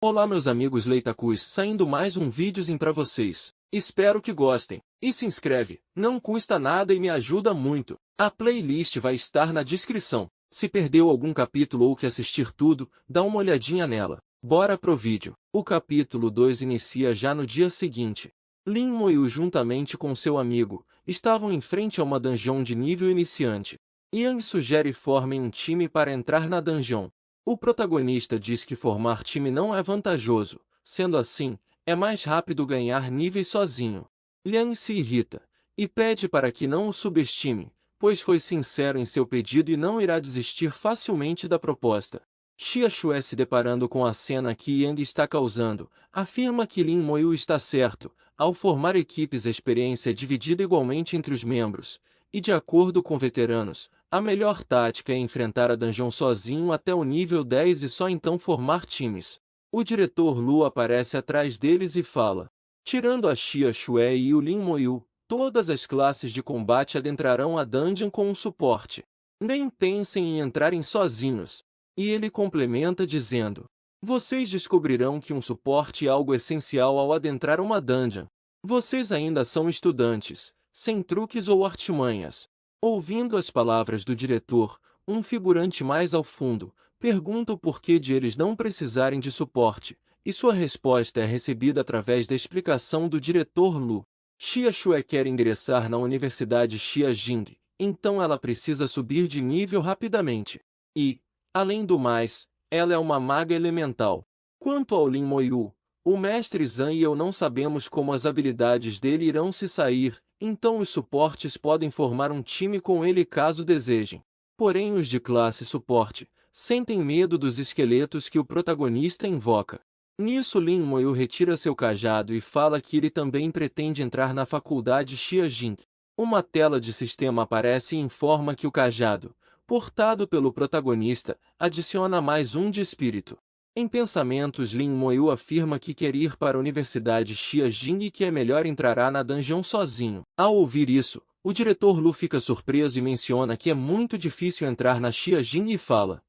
Olá meus amigos Leitacus, saindo mais um videozinho pra vocês. Espero que gostem. E se inscreve, não custa nada e me ajuda muito. A playlist vai estar na descrição. Se perdeu algum capítulo ou quer assistir tudo, dá uma olhadinha nela. Bora pro vídeo. O capítulo 2 inicia já no dia seguinte. Lin Moyu juntamente com seu amigo, estavam em frente a uma dungeon de nível iniciante. Yang sugere formem um time para entrar na dungeon. O protagonista diz que formar time não é vantajoso, sendo assim, é mais rápido ganhar níveis sozinho. Liang se irrita, e pede para que não o subestime, pois foi sincero em seu pedido e não irá desistir facilmente da proposta. Xia Xue, se deparando com a cena que Yang está causando, afirma que Lin Moyu está certo, ao formar equipes a experiência é dividida igualmente entre os membros, e de acordo com veteranos, a melhor tática é enfrentar a dungeon sozinho até o nível 10 e só então formar times. O diretor Lu aparece atrás deles e fala: tirando a Xia Xue e o Lin Moyu, todas as classes de combate adentrarão a dungeon com um suporte. Nem pensem em entrarem sozinhos. E ele complementa dizendo: vocês descobrirão que um suporte é algo essencial ao adentrar uma dungeon. Vocês ainda são estudantes, sem truques ou artimanhas. Ouvindo as palavras do diretor, um figurante mais ao fundo pergunta o porquê de eles não precisarem de suporte, e sua resposta é recebida através da explicação do diretor Lu. Xia Xue quer ingressar na Universidade Xiajing, então ela precisa subir de nível rapidamente. E, além do mais, ela é uma maga elemental. Quanto ao Lin Moyu, o mestre Zhang e eu não sabemos como as habilidades dele irão se sair, então os suportes podem formar um time com ele caso desejem. Porém os de classe suporte sentem medo dos esqueletos que o protagonista invoca. Nisso Lin Moyu retira seu cajado e fala que ele também pretende entrar na faculdade Xiajing. Uma tela de sistema aparece e informa que o cajado, portado pelo protagonista, adiciona mais um de espírito. Em pensamentos Lin Moyu afirma que quer ir para a Universidade Xiajing e que é melhor entrará na dungeon sozinho. Ao ouvir isso, o diretor Lu fica surpreso e menciona que é muito difícil entrar na Xiajing e fala: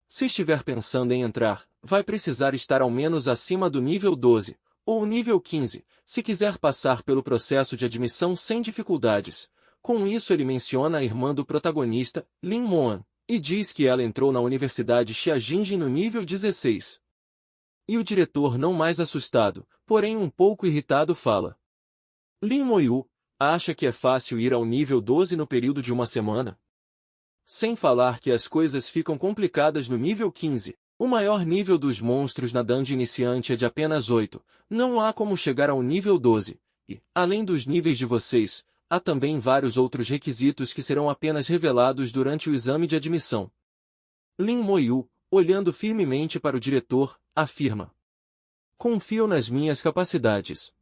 se estiver pensando em entrar, vai precisar estar ao menos acima do nível 12, ou nível 15, se quiser passar pelo processo de admissão sem dificuldades. Com isso ele menciona a irmã do protagonista, Lin Moan, e diz que ela entrou na Universidade Xiajing no nível 16. E o diretor, não mais assustado, porém um pouco irritado, fala: Lin Moyu, acha que é fácil ir ao nível 12 no período de uma semana? Sem falar que as coisas ficam complicadas no nível 15. O maior nível dos monstros na dungeon iniciante é de apenas 8. Não há como chegar ao nível 12. E, além dos níveis de vocês, há também vários outros requisitos que serão apenas revelados durante o exame de admissão. Lin Moyu, olhando firmemente para o diretor, afirma: confio nas minhas capacidades.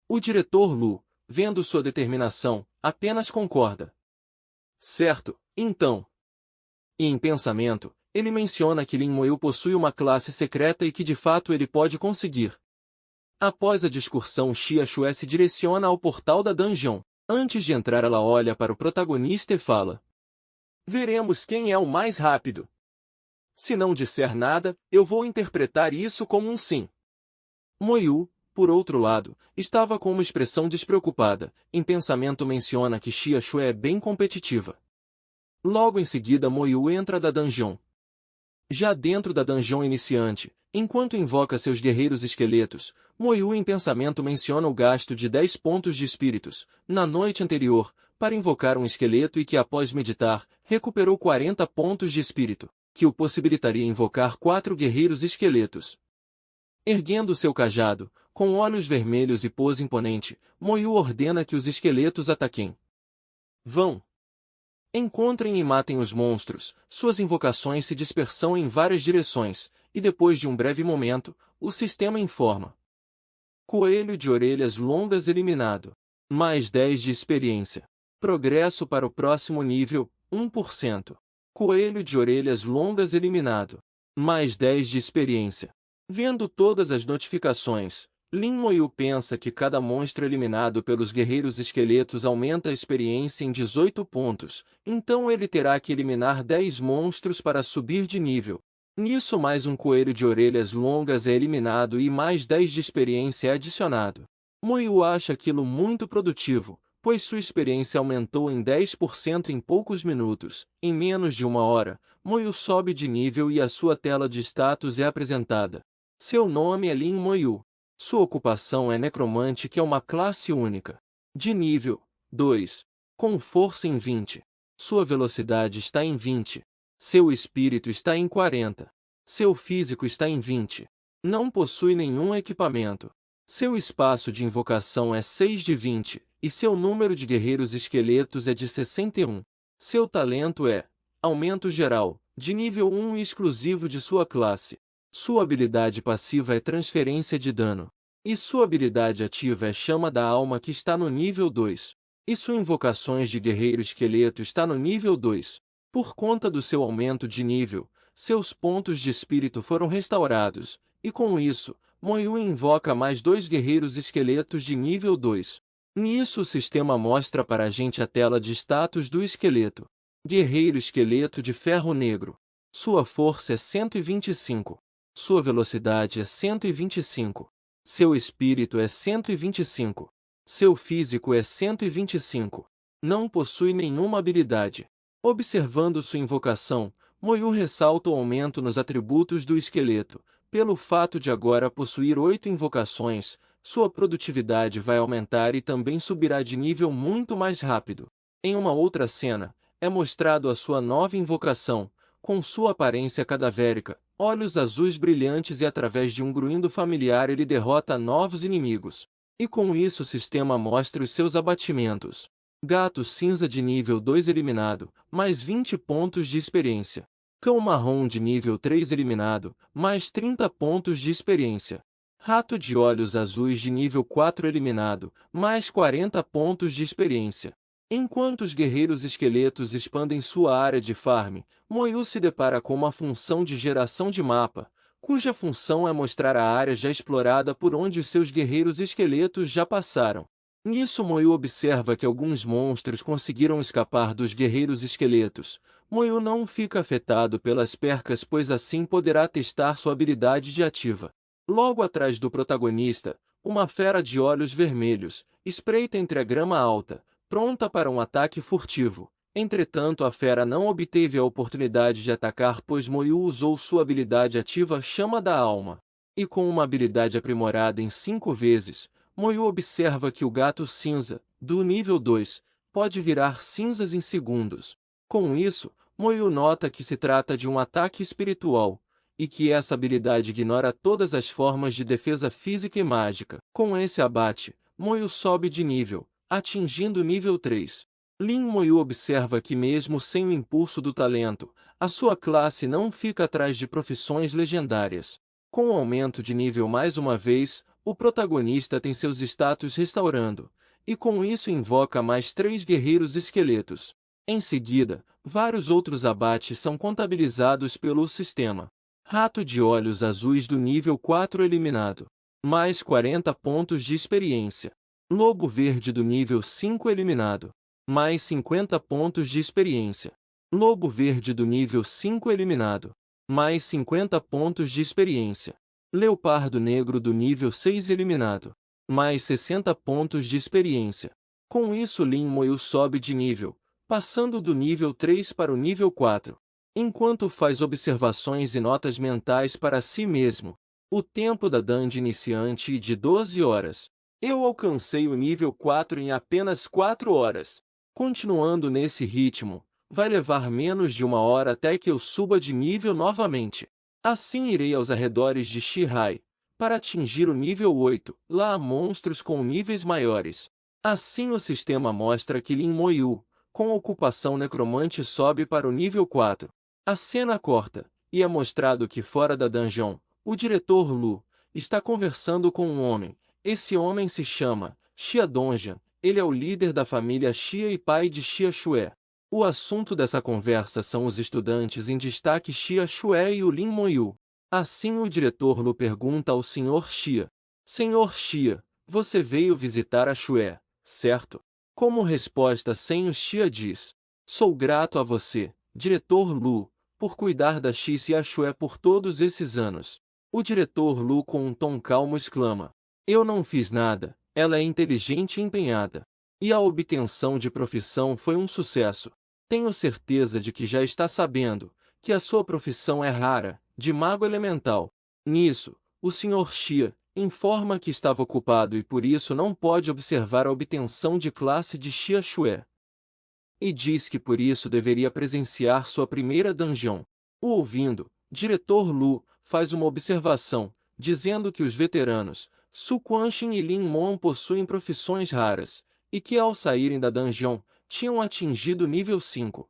O diretor Lu, vendo sua determinação, apenas concorda. Certo, então. E em pensamento, ele menciona que Lin Moyu possui uma classe secreta e que de fato ele pode conseguir. Após a discussão, Xia Xue se direciona ao portal da dungeon. Antes de entrar ela olha para o protagonista e fala: veremos quem é o mais rápido. Se não disser nada, eu vou interpretar isso como um sim. Moyu, por outro lado, estava com uma expressão despreocupada. Em pensamento menciona que Xia Xue é bem competitiva. Logo em seguida Moyu entra da dungeon. Já dentro da dungeon iniciante, enquanto invoca seus guerreiros esqueletos, Moyu em pensamento menciona o gasto de 10 pontos de espíritos, na noite anterior, para invocar um esqueleto e que após meditar, recuperou 40 pontos de espírito, que o possibilitaria invocar 4 guerreiros esqueletos. Erguendo seu cajado, com olhos vermelhos e pose imponente, Moyu ordena que os esqueletos ataquem. Vão! Encontrem e matem os monstros. Suas invocações se dispersam em várias direções, e depois de um breve momento, o sistema informa: coelho de orelhas longas eliminado. Mais 10 de experiência. Progresso para o próximo nível, 1%. Coelho de orelhas longas eliminado. Mais 10 de experiência. Vendo todas as notificações, Lin Moyu pensa que cada monstro eliminado pelos guerreiros esqueletos aumenta a experiência em 18 pontos, então ele terá que eliminar 10 monstros para subir de nível. Nisso mais um coelho de orelhas longas é eliminado e mais 10 de experiência é adicionado. Moyu acha aquilo muito produtivo, pois sua experiência aumentou em 10% em poucos minutos. Em menos de uma hora, Moyu sobe de nível e a sua tela de status é apresentada. Seu nome é Lin Moyu. Sua ocupação é necromante, que é uma classe única. De nível 2. Com força em 20. Sua velocidade está em 20. Seu espírito está em 40. Seu físico está em 20. Não possui nenhum equipamento. Seu espaço de invocação é 6 de 20, e seu número de guerreiros esqueletos é de 61. Seu talento é aumento geral, de nível 1 e exclusivo de sua classe. Sua habilidade passiva é transferência de dano. E sua habilidade ativa é chama da alma, que está no nível 2. E sua invocações de guerreiro esqueleto está no nível 2. Por conta do seu aumento de nível, seus pontos de espírito foram restaurados, e com isso, Moyu invoca mais 2 guerreiros esqueletos de nível 2. Nisso o sistema mostra para a gente a tela de status do esqueleto. Guerreiro esqueleto de ferro negro. Sua força é 125. Sua velocidade é 125. Seu espírito é 125. Seu físico é 125. Não possui nenhuma habilidade. Observando sua invocação, Moyu ressalta o aumento nos atributos do esqueleto. Pelo fato de agora possuir 8 invocações, sua produtividade vai aumentar e também subirá de nível muito mais rápido. Em uma outra cena, é mostrado a sua nova invocação, com sua aparência cadavérica, olhos azuis brilhantes, e através de um grunhido familiar ele derrota novos inimigos. E com isso o sistema mostra os seus abatimentos. Gato cinza de nível 2 eliminado, mais 20 pontos de experiência. Cão marrom de nível 3 eliminado, mais 30 pontos de experiência. Rato de olhos azuis de nível 4 eliminado, mais 40 pontos de experiência. Enquanto os guerreiros esqueletos expandem sua área de farm, Moyu se depara com uma função de geração de mapa, cuja função é mostrar a área já explorada por onde os seus guerreiros esqueletos já passaram. Nisso Moyu observa que alguns monstros conseguiram escapar dos guerreiros esqueletos. Moyu não fica afetado pelas percas, pois assim poderá testar sua habilidade de ativa. Logo atrás do protagonista, uma fera de olhos vermelhos espreita entre a grama alta, pronta para um ataque furtivo. Entretanto, a fera não obteve a oportunidade de atacar, pois Moyu usou sua habilidade ativa Chama da Alma. E com uma habilidade aprimorada em 5 vezes, Moyu observa que o gato cinza, do nível 2, pode virar cinzas em segundos. Com isso, Moyu nota que se trata de um ataque espiritual, e que essa habilidade ignora todas as formas de defesa física e mágica. Com esse abate, Moyu sobe de nível, atingindo nível 3. Lin Moyu observa que mesmo sem o impulso do talento, a sua classe não fica atrás de profissões legendárias. Com o aumento de nível mais uma vez, o protagonista tem seus status restaurando, e com isso invoca mais 3 guerreiros esqueletos. Em seguida, vários outros abates são contabilizados pelo sistema. Rato de olhos azuis do nível 4 eliminado. Mais 40 pontos de experiência. Lobo verde do nível 5 eliminado. Mais 50 pontos de experiência. Lobo verde do nível 5 eliminado. Mais 50 pontos de experiência. Leopardo negro do nível 6 eliminado. Mais 60 pontos de experiência. Com isso Lin Moyu sobe de nível, passando do nível 3 para o nível 4. Enquanto faz observações e notas mentais para si mesmo. O tempo da dungeon iniciante é de 12 horas. Eu alcancei o nível 4 em apenas 4 horas. Continuando nesse ritmo, vai levar menos de uma hora até que eu suba de nível novamente. Assim irei aos arredores de Shihai, para atingir o nível 8. Lá há monstros com níveis maiores. Assim o sistema mostra que Lin Moyu, com ocupação necromante, sobe para o nível 4. A cena corta, e é mostrado que fora da dungeon, o diretor Lu está conversando com um homem. Esse homem se chama Xia Dongjian. Ele é o líder da família Xia e pai de Xia Xue. O assunto dessa conversa são os estudantes em destaque Xia Xue e o Lin Moyu. Assim o diretor Lu pergunta ao Sr. Xia. Senhor Xia, você veio visitar a Xue, certo? Como resposta, Senhor Xia diz. Sou grato a você, diretor Lu, por cuidar da Xiaoxue por todos esses anos. O diretor Lu com um tom calmo exclama. Eu não fiz nada, ela é inteligente e empenhada. E a obtenção de profissão foi um sucesso. Tenho certeza de que já está sabendo que a sua profissão é rara, de mago elemental. Nisso, o Sr. Xia informa que estava ocupado e por isso não pode observar a obtenção de classe de Xiaoxue. E diz que por isso deveria presenciar sua primeira dungeon. O ouvindo, diretor Lu faz uma observação, dizendo que os veteranos Su Quanxin e Lin Mon possuem profissões raras, e que ao saírem da dungeon, tinham atingido nível 5.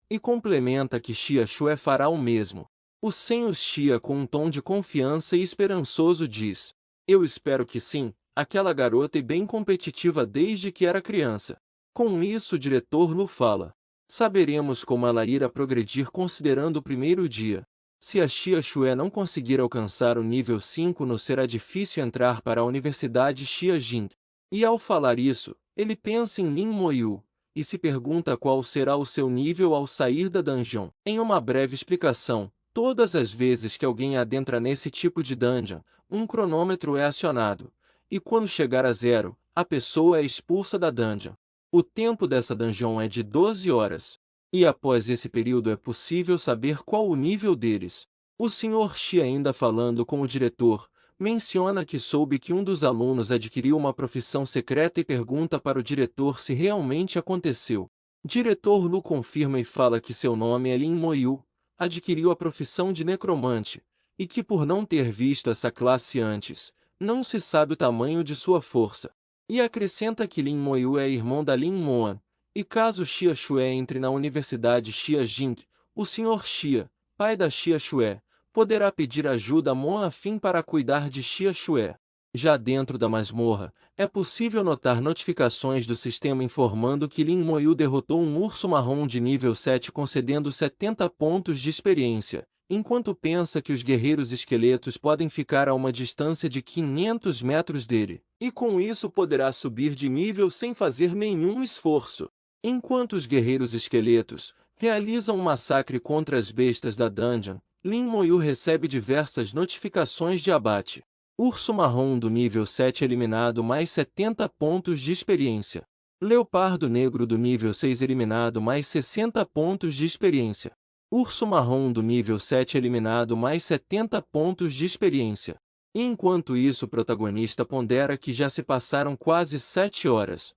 E complementa que Xiaoxue fará o mesmo. O Senhor Xia com um tom de confiança e esperançoso diz. Eu espero que sim, aquela garota é bem competitiva desde que era criança. Com isso o diretor Lu fala. Saberemos como ela irá progredir considerando o primeiro dia. Se a Xiaoxue não conseguir alcançar o nível 5 no será difícil entrar para a Universidade Xiajing. E ao falar isso, ele pensa em Lin Moyu, e se pergunta qual será o seu nível ao sair da dungeon. Em uma breve explicação, todas as vezes que alguém adentra nesse tipo de dungeon, um cronômetro é acionado, e quando chegar a 0, a pessoa é expulsa da dungeon. O tempo dessa dungeon é de 12 horas. E após esse período é possível saber qual o nível deles. O Sr. Xi ainda falando com o diretor, menciona que soube que um dos alunos adquiriu uma profissão secreta e pergunta para o diretor se realmente aconteceu. Diretor Lu confirma e fala que seu nome é Lin Moyu, adquiriu a profissão de necromante, e que por não ter visto essa classe antes, não se sabe o tamanho de sua força. E acrescenta que Lin Moyu é irmão da Lin Moan, e caso Xiaoxue entre na Universidade Xiajing, o Sr. Xia, pai da Xiaoxue, poderá pedir ajuda a Moan Afim para cuidar de Xiaoxue. Já dentro da masmorra, é possível notar notificações do sistema informando que Lin Moyu derrotou um urso marrom de nível 7 concedendo 70 pontos de experiência, enquanto pensa que os guerreiros esqueletos podem ficar a uma distância de 500 metros dele, e com isso poderá subir de nível sem fazer nenhum esforço. Enquanto os guerreiros esqueletos realizam um massacre contra as bestas da dungeon, Lin Moyu recebe diversas notificações de abate. Urso marrom do nível 7 eliminado mais 70 pontos de experiência. Leopardo negro do nível 6 eliminado mais 60 pontos de experiência. Urso marrom do nível 7 eliminado mais 70 pontos de experiência. E enquanto isso o protagonista pondera que já se passaram quase 7 horas.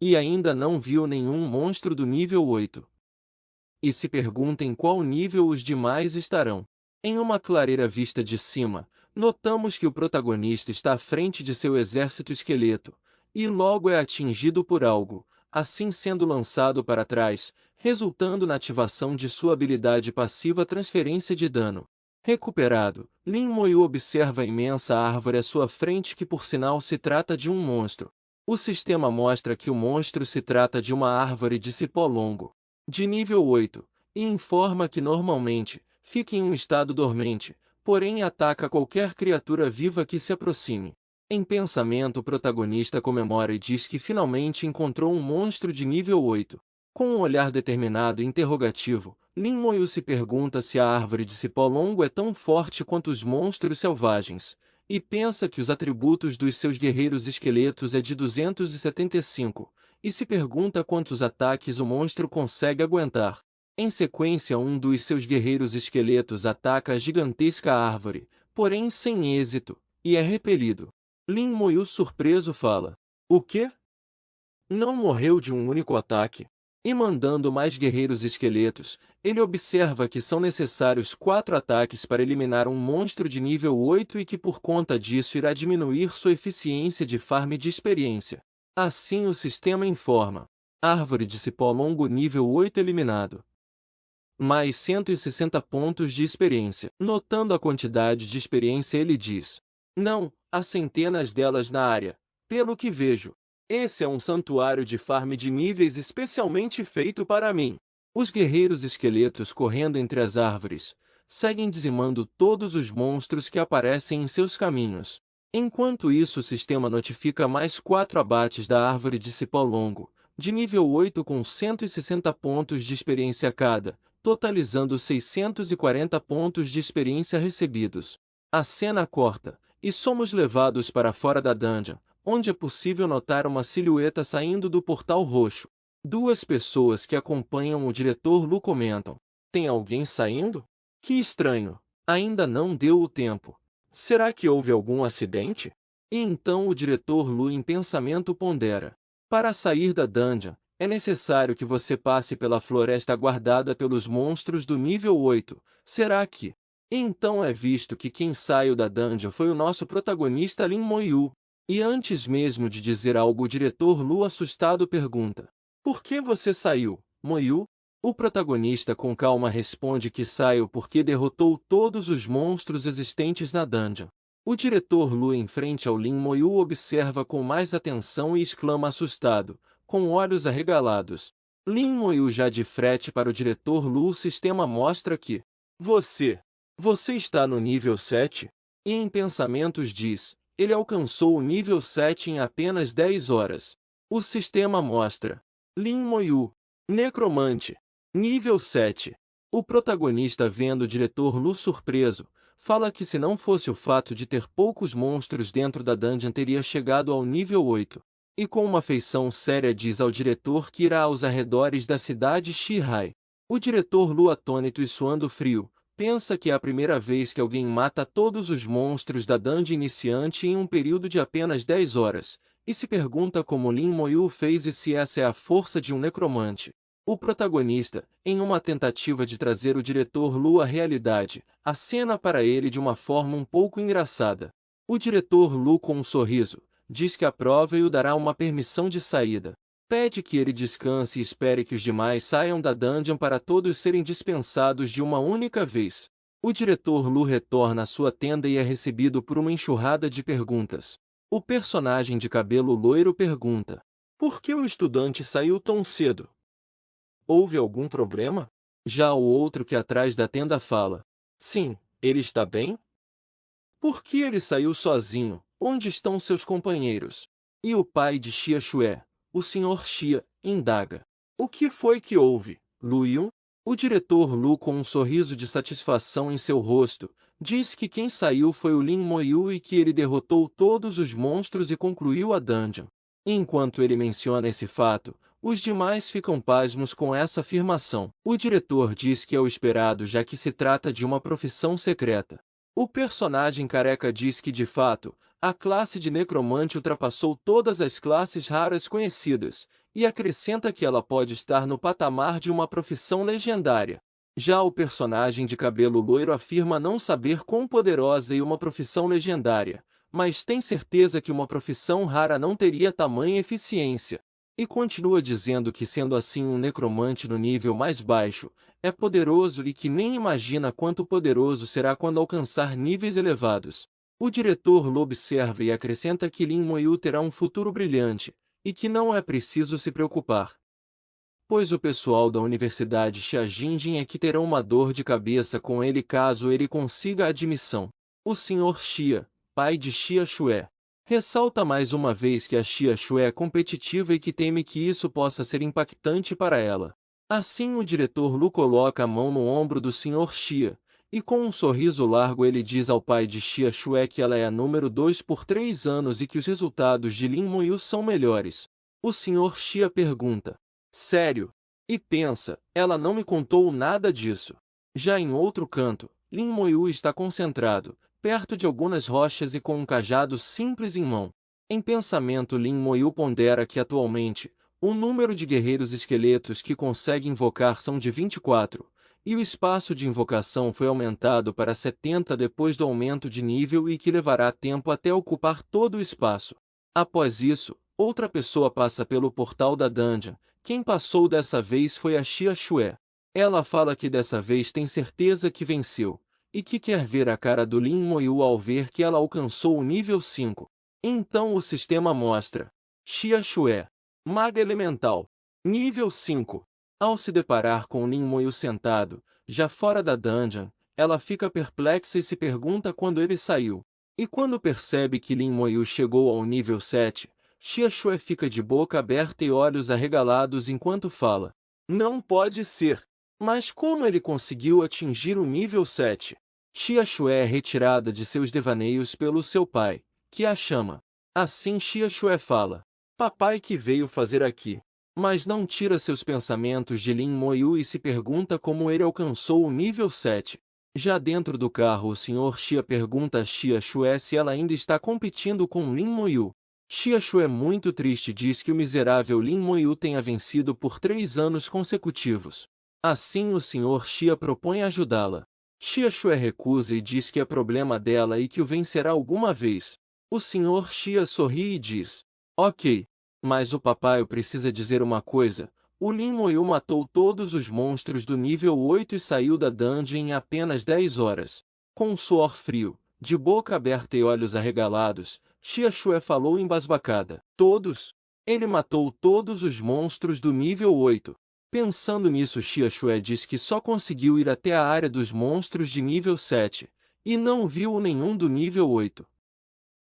E ainda não viu nenhum monstro do nível 8. E se pergunta em qual nível os demais estarão. Em uma clareira vista de cima, notamos que o protagonista está à frente de seu exército esqueleto, e logo é atingido por algo, assim sendo lançado para trás, resultando na ativação de sua habilidade passiva transferência de dano. Recuperado, Lin Moyu observa a imensa árvore à sua frente que por sinal se trata de um monstro. O sistema mostra que o monstro se trata de uma árvore de cipó longo, de nível 8, e informa que normalmente fica em um estado dormente, porém ataca qualquer criatura viva que se aproxime. Em pensamento o protagonista comemora e diz que finalmente encontrou um monstro de nível 8. Com um olhar determinado e interrogativo, Lin Moyu se pergunta se a árvore de cipó longo é tão forte quanto os monstros selvagens, e pensa que os atributos dos seus guerreiros esqueletos é de 275, e se pergunta quantos ataques o monstro consegue aguentar. Em sequência um dos seus guerreiros esqueletos ataca a gigantesca árvore, porém sem êxito, e é repelido. Lin Moyu surpreso fala: "O quê? Não morreu de um único ataque?" E mandando mais guerreiros esqueletos, ele observa que são necessários 4 ataques para eliminar um monstro de nível 8 e que por conta disso irá diminuir sua eficiência de farm de experiência. Assim o sistema informa. Árvore de cipó longo nível 8 eliminado. Mais 160 pontos de experiência. Notando a quantidade de experiência ele diz: "Não, há centenas delas na área, pelo que vejo. Esse é um santuário de farm de níveis especialmente feito para mim." Os guerreiros esqueletos correndo entre as árvores, seguem dizimando todos os monstros que aparecem em seus caminhos. Enquanto isso o sistema notifica mais 4 abates da árvore de cipó longo, de nível 8 com 160 pontos de experiência cada, totalizando 640 pontos de experiência recebidos. A cena corta, e somos levados para fora da dungeon, onde é possível notar uma silhueta saindo do portal roxo. Duas pessoas que acompanham o diretor Lu comentam: tem alguém saindo? Que estranho, ainda não deu o tempo. Será que houve algum acidente? E então o diretor Lu em pensamento pondera: para sair da dungeon, é necessário que você passe pela floresta guardada pelos monstros do nível 8. Será que? Então é visto que quem saiu da dungeon foi o nosso protagonista Lin Moyu. E antes mesmo de dizer algo, o diretor Lu assustado pergunta: por que você saiu, Moyu? O protagonista com calma responde que saiu porque derrotou todos os monstros existentes na dungeon. O diretor Lu em frente ao Lin Moyu observa com mais atenção e exclama assustado, com olhos arregalados. Lin Moyu já de frente para o diretor Lu, o sistema mostra que você está no nível 7? E em pensamentos diz: ele alcançou o nível 7 em apenas 10 horas. O sistema mostra: Lin Moyu, necromante, nível 7. O protagonista, vendo o diretor Lu surpreso, fala que se não fosse o fato de ter poucos monstros dentro da dungeon teria chegado ao nível 8. E com uma feição séria diz ao diretor que irá aos arredores da cidade Shihai. O diretor Lu, atônito e suando frio, pensa que é a primeira vez que alguém mata todos os monstros da dungeon iniciante em um período de apenas 10 horas, e se pergunta como Lin Moyu fez e se essa é a força de um necromante. O protagonista, em uma tentativa de trazer o diretor Lu à realidade, acena para ele de uma forma um pouco engraçada. O diretor Lu, com um sorriso, diz que aprova e o dará uma permissão de saída. Pede que ele descanse e espere que os demais saiam da dungeon para todos serem dispensados de uma única vez. O diretor Lu retorna à sua tenda e é recebido por uma enxurrada de perguntas. O personagem de cabelo loiro pergunta: por que o estudante saiu tão cedo? Houve algum problema? Já o outro que atrás da tenda fala: sim, ele está bem? Por que ele saiu sozinho? Onde estão seus companheiros? E o pai de Xia Xue, o Sr. Xia, indaga: o que foi que houve, Lu Yun? O diretor Lu, com um sorriso de satisfação em seu rosto, diz que quem saiu foi o Lin Moyu e que ele derrotou todos os monstros e concluiu a dungeon. Enquanto ele menciona esse fato, os demais ficam pasmos com essa afirmação. O diretor diz que é o esperado, já que se trata de uma profissão secreta. O personagem careca diz que, de fato, a classe de necromante ultrapassou todas as classes raras conhecidas, e acrescenta que ela pode estar no patamar de uma profissão legendária. Já o personagem de cabelo loiro afirma não saber quão poderosa é uma profissão legendária, mas tem certeza que uma profissão rara não teria tamanha eficiência. E continua dizendo que, sendo assim um necromante no nível mais baixo, é poderoso e que nem imagina quanto poderoso será quando alcançar níveis elevados. O diretor Lu observa e acrescenta que Lin Moyu terá um futuro brilhante, e que não é preciso se preocupar, pois o pessoal da Universidade Xiajinjin é que terá uma dor de cabeça com ele caso ele consiga a admissão. O Sr. Xia, pai de Xia Xue, ressalta mais uma vez que a Xia Xue é competitiva e que teme que isso possa ser impactante para ela. Assim o diretor Lu coloca a mão no ombro do Sr. Xia, e com um sorriso largo ele diz ao pai de Xia Xue que ela é a número 2 por 3 anos e que os resultados de Lin Moyu são melhores. O Sr. Xia pergunta: sério? E pensa, ela não me contou nada disso. Já em outro canto, Lin Moyu está concentrado, perto de algumas rochas e com um cajado simples em mão. Em pensamento, Lin Moyu pondera que atualmente, o número de guerreiros esqueletos que consegue invocar são de 24, e o espaço de invocação foi aumentado para 70 depois do aumento de nível e que levará tempo até ocupar todo o espaço. Após isso, outra pessoa passa pelo portal da dungeon. Quem passou dessa vez foi a Xia Xue. Ela fala que dessa vez tem certeza que venceu, e que quer ver a cara do Lin Moyu ao ver que ela alcançou o nível 5. Então o sistema mostra: Xia Xue, Maga Elemental, nível 5. Ao se deparar com Lin Moyu sentado, já fora da dungeon, ela fica perplexa e se pergunta quando ele saiu. E quando percebe que Lin Moyu chegou ao nível 7, Xia Xue fica de boca aberta e olhos arregalados enquanto fala: não pode ser! Mas como ele conseguiu atingir o nível 7? Xia Xue é retirada de seus devaneios pelo seu pai, que a chama. Assim Xia Xue fala: Papai, que veio fazer aqui? Mas não tira seus pensamentos de Lin Moyu e se pergunta como ele alcançou o nível 7. Já dentro do carro, o Sr. Xia pergunta a Xia Xue se ela ainda está competindo com Lin Moyu. Xia Xue, muito triste, diz que o miserável Lin Moyu tenha vencido por 3 anos consecutivos. Assim o Sr. Xia propõe ajudá-la. Xia Xue recusa e diz que é problema dela e que o vencerá alguma vez. O Sr. Xia sorri e diz: Ok. Mas o papai precisa dizer uma coisa. O Lin Moyu matou todos os monstros do nível 8 e saiu da dungeon em apenas 10 horas. Com um suor frio, de boca aberta e olhos arregalados, Xia Xue falou embasbacada. Todos? Ele matou todos os monstros do nível 8. Pensando nisso, Xia Xue diz que só conseguiu ir até a área dos monstros de nível 7, e não viu nenhum do nível 8.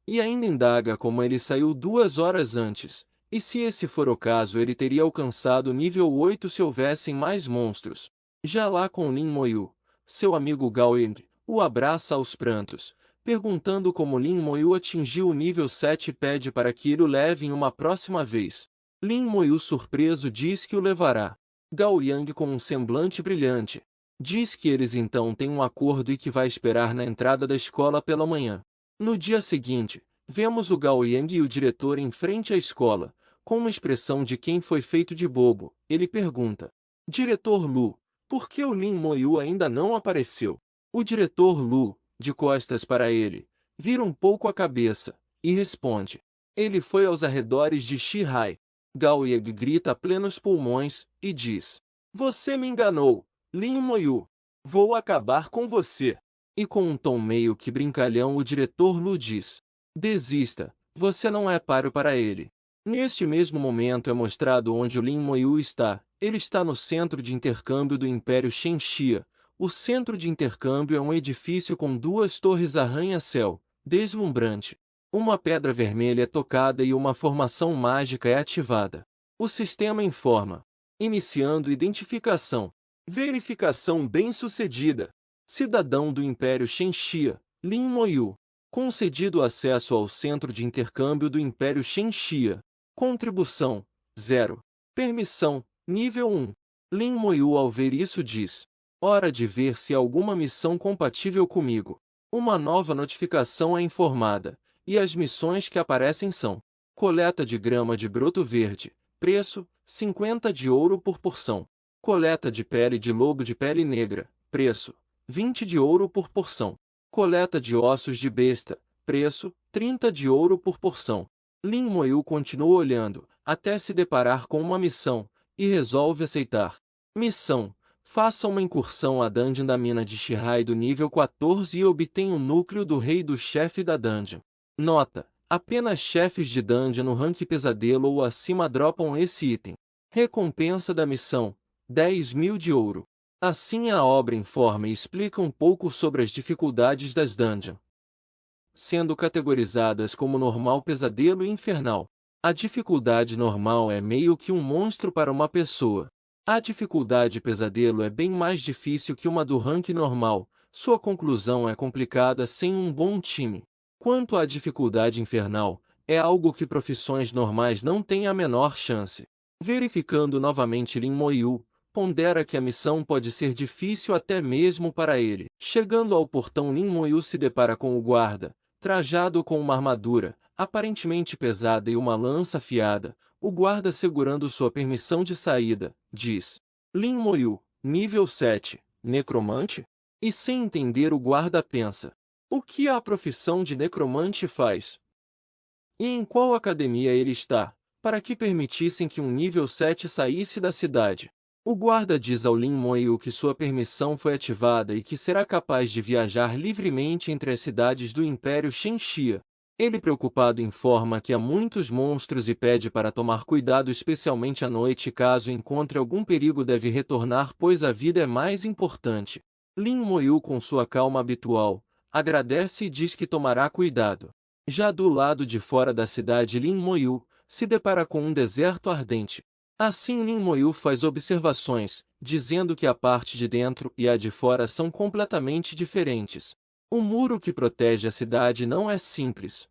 E ainda indaga como ele saiu 2 horas antes, e se esse for o caso ele teria alcançado o nível 8 se houvessem mais monstros. Já lá com Lin Moyu, seu amigo Gao Ying o abraça aos prantos, perguntando como Lin Moyu atingiu o nível 7 e pede para que ele o leve em uma próxima vez. Lin Moyu, surpreso, diz que o levará. Gao Yang, com um semblante brilhante, diz que eles então têm um acordo e que vai esperar na entrada da escola pela manhã. No dia seguinte, vemos o Gao Yang e o diretor em frente à escola, com uma expressão de quem foi feito de bobo. Ele pergunta: Diretor Lu, por que o Lin Moyu ainda não apareceu? O diretor Lu, de costas para ele, vira um pouco a cabeça, e responde: Ele foi aos arredores de Shihai. Gao Yang grita a plenos pulmões, e diz: Você me enganou, Lin Moyu. Vou acabar com você. E com um tom meio que brincalhão o diretor Lu diz: Desista, você não é páreo para ele. Neste mesmo momento é mostrado onde o Lin Moyu está. Ele está no centro de intercâmbio do Império Shenxia. O centro de intercâmbio é um edifício com 2 torres arranha-céu, deslumbrante. Uma pedra vermelha é tocada e uma formação mágica é ativada. O sistema informa: iniciando identificação. Verificação bem-sucedida. Cidadão do Império Shenxia, Lin Moyu. Concedido acesso ao centro de intercâmbio do Império Shenxia. Contribuição: 0. Permissão: nível 1. Lin Moyu, ao ver isso, diz: Hora de ver se há alguma missão compatível comigo. Uma nova notificação é informada, e as missões que aparecem são: coleta de grama de broto verde, preço: 50 de ouro por porção. Coleta de pele de lobo de pele negra, preço: 20 de ouro por porção. Coleta de ossos de besta, preço: 30 de ouro por porção. Lin Moyu continua olhando, até se deparar com uma missão, e resolve aceitar. Missão: faça uma incursão à dungeon da mina de Shihai do nível 14 e obtenha o núcleo do rei do chefe da dungeon. Nota: apenas chefes de dungeon no rank pesadelo ou acima dropam esse item. Recompensa da missão: 10.000 de ouro. Assim a obra informa e explica um pouco sobre as dificuldades das dungeons, sendo categorizadas como normal, pesadelo e infernal. A dificuldade normal é meio que um monstro para uma pessoa. A dificuldade pesadelo é bem mais difícil que uma do rank normal, sua conclusão é complicada sem um bom time. Quanto à dificuldade infernal, é algo que profissões normais não têm a menor chance. Verificando novamente Lin Moyu, pondera que a missão pode ser difícil até mesmo para ele. Chegando ao portão, Lin Moyu se depara com o guarda, trajado com uma armadura, aparentemente pesada e uma lança afiada. O guarda, segurando sua permissão de saída, diz: Lin Moyu, nível 7, necromante? E sem entender, o guarda pensa: o que a profissão de necromante faz? E em qual academia ele está, para que permitissem que um nível 7 saísse da cidade? O guarda diz ao Lin Moyu que sua permissão foi ativada e que será capaz de viajar livremente entre as cidades do Império Shenxia. Ele, preocupado, informa que há muitos monstros e pede para tomar cuidado, especialmente à noite, e caso encontre algum perigo deve retornar, pois a vida é mais importante. Lin Moyu, com sua calma habitual, agradece e diz que tomará cuidado. Já do lado de fora da cidade, Lin Moyu se depara com um deserto ardente. Assim Lin Moyu faz observações, dizendo que a parte de dentro e a de fora são completamente diferentes. O muro que protege a cidade não é simples.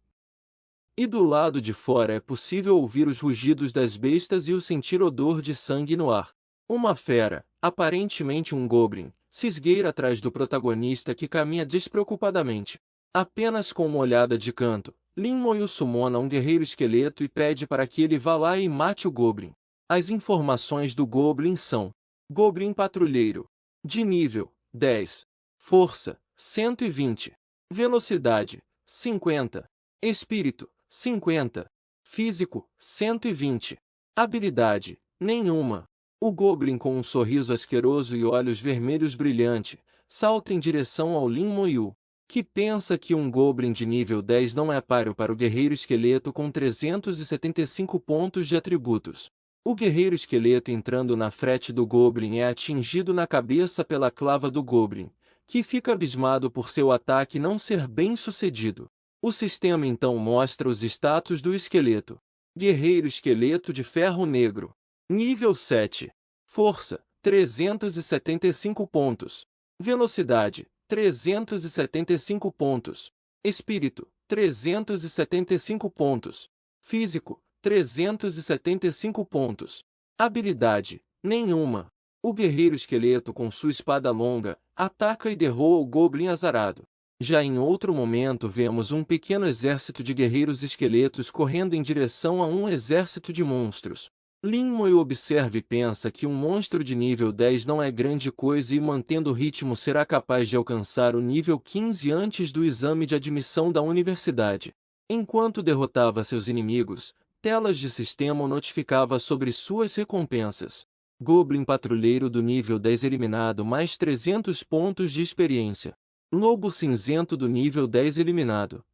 E do lado de fora é possível ouvir os rugidos das bestas e o sentir odor de sangue no ar. Uma fera, aparentemente um goblin, se esgueira atrás do protagonista que caminha despreocupadamente. Apenas com uma olhada de canto, Lin Moyu summona um guerreiro esqueleto e pede para que ele vá lá e mate o goblin. As informações do goblin são: Goblin patrulheiro. De nível 10. Força 120. Velocidade 50. Espírito 50. Físico 120. Habilidade nenhuma. O goblin, com um sorriso asqueroso e olhos vermelhos brilhantes, salta em direção ao Lin Moyu, que pensa que um goblin de nível 10 não é páreo para o guerreiro esqueleto com 375 pontos de atributos. O guerreiro esqueleto, entrando na frente do goblin, é atingido na cabeça pela clava do goblin, que fica abismado por seu ataque não ser bem sucedido. O sistema então mostra os status do esqueleto. Guerreiro esqueleto de ferro negro. Nível 7. Força, 375 pontos. Velocidade, 375 pontos. Espírito, 375 pontos. Físico, 375 pontos. Habilidade nenhuma. O guerreiro esqueleto, com sua espada longa, ataca e derruba o goblin azarado. Já em outro momento vemos um pequeno exército de guerreiros esqueletos correndo em direção a um exército de monstros. Lin Moyu observa e pensa que um monstro de nível 10 não é grande coisa e, mantendo o ritmo, será capaz de alcançar o nível 15 antes do exame de admissão da universidade. Enquanto derrotava seus inimigos, telas de sistema o notificava sobre suas recompensas. Goblin patrulheiro do nível 10 eliminado, mais 300 pontos de experiência. Lobo cinzento do nível 10 eliminado,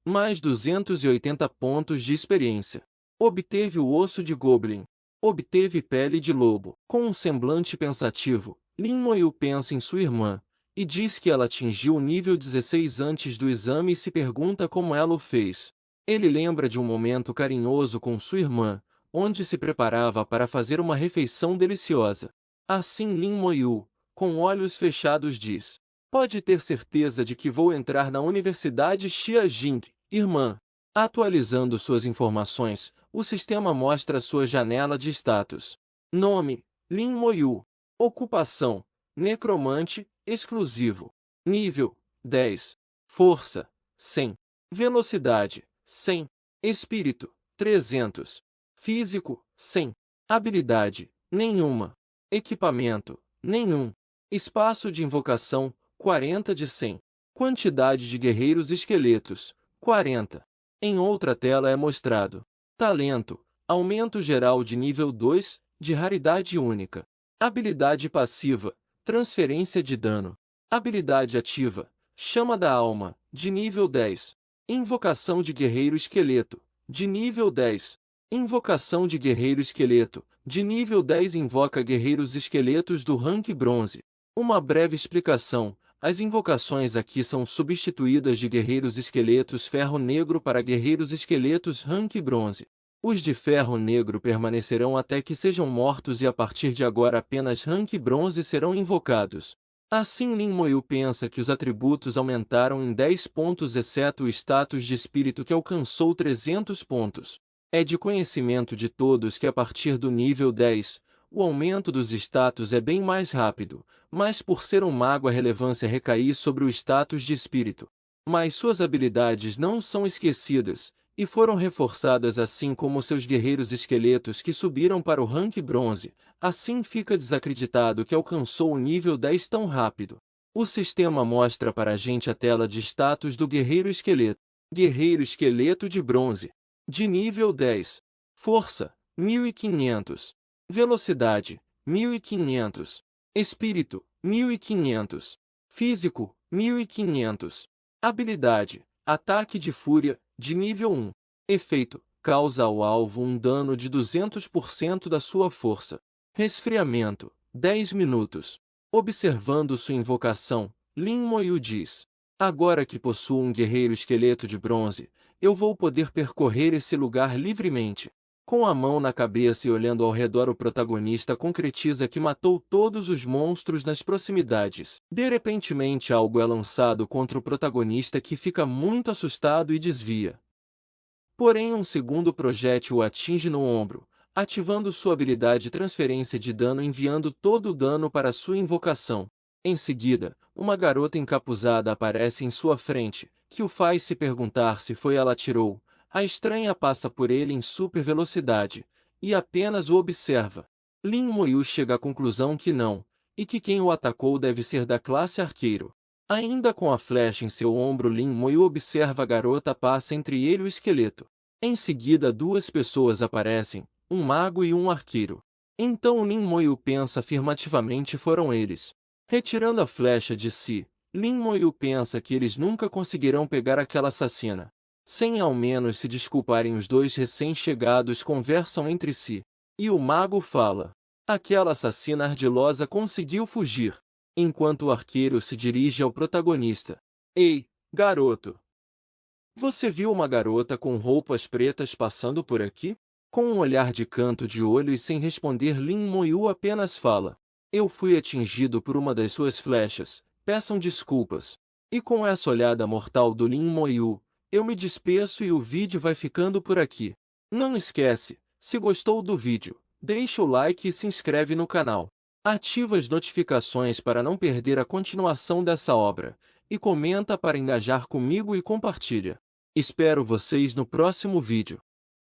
mais 280 pontos de experiência. Obteve o osso de goblin. Obteve pele de lobo. Com um semblante pensativo, Lin Moyu pensa em sua irmã, e diz que ela atingiu o nível 16 antes do exame e se pergunta como ela o fez. Ele lembra de um momento carinhoso com sua irmã, onde se preparava para fazer uma refeição deliciosa. Assim Lin Moyu, com olhos fechados, diz: pode ter certeza de que vou entrar na Universidade Xiajing, irmã. Atualizando suas informações, o sistema mostra sua janela de status. Nome: Lin Moyu. Ocupação: necromante, exclusivo. Nível: 10. Força: 100. Velocidade: 100. Espírito: 300. Físico: 100. Habilidade: nenhuma. Equipamento: nenhum. Espaço de invocação: 40 de 100. Quantidade de guerreiros esqueletos: 40. Em outra tela é mostrado: talento, aumento geral de nível 2, de raridade única. Habilidade passiva, transferência de dano. Habilidade ativa, chama da alma, de nível 10. Invocação de guerreiro esqueleto, de nível 10. Invocação de guerreiro esqueleto, de nível 10, invoca guerreiros esqueletos do rank bronze. Uma breve explicação: as invocações aqui são substituídas de guerreiros esqueletos ferro negro para guerreiros esqueletos rank bronze. Os de ferro negro permanecerão até que sejam mortos e a partir de agora apenas rank bronze serão invocados. Assim Lin Moyu pensa que os atributos aumentaram em 10 pontos exceto o status de espírito, que alcançou 300 pontos. É de conhecimento de todos que a partir do nível 10, o aumento dos status é bem mais rápido, mas por ser um mago a relevância recai sobre o status de espírito. Mas suas habilidades não são esquecidas, e foram reforçadas assim como seus guerreiros esqueletos que subiram para o rank bronze. Assim fica desacreditado que alcançou o nível 10 tão rápido. O sistema mostra para a gente a tela de status do guerreiro esqueleto. Guerreiro esqueleto de bronze. De nível 10. Força: 1500. Velocidade: 1500. Espírito: 1500. Físico: 1500. Habilidade: ataque de fúria, de nível 1. Efeito: causa ao alvo um dano de 200% da sua força. Resfriamento: 10 minutos. Observando sua invocação, Lin Moyu diz: agora que possuo um guerreiro esqueleto de bronze, eu vou poder percorrer esse lugar livremente. Com a mão na cabeça e olhando ao redor, o protagonista concretiza que matou todos os monstros nas proximidades. De repente, algo é lançado contra o protagonista, que fica muito assustado e desvia. Porém, um segundo projétil o atinge no ombro, ativando sua habilidade transferência de dano, enviando todo o dano para sua invocação. Em seguida, uma garota encapuzada aparece em sua frente, que o faz se perguntar se foi ela que atirou. A estranha passa por ele em super velocidade, e apenas o observa. Lin Moyu chega à conclusão que não, e que quem o atacou deve ser da classe arqueiro. Ainda com a flecha em seu ombro, Lin Moyu observa a garota passa entre ele e o esqueleto. Em seguida, duas pessoas aparecem, um mago e um arqueiro. Então Lin Moyu pensa afirmativamente: foram eles. Retirando a flecha de si, Lin Moyu pensa que eles nunca conseguirão pegar aquela assassina. Sem ao menos se desculparem, os dois recém-chegados conversam entre si. E o mago fala: aquela assassina ardilosa conseguiu fugir. Enquanto o arqueiro se dirige ao protagonista: ei, garoto! Você viu uma garota com roupas pretas passando por aqui? Com um olhar de canto de olho e sem responder, Lin Moyu apenas fala: eu fui atingido por uma das suas flechas, peçam desculpas. E com essa olhada mortal do Lin Moyu, eu me despeço e o vídeo vai ficando por aqui. Não esquece, se gostou do vídeo, deixa o like e se inscreve no canal. Ativa as notificações para não perder a continuação dessa obra, e comenta para engajar comigo e compartilha. Espero vocês no próximo vídeo.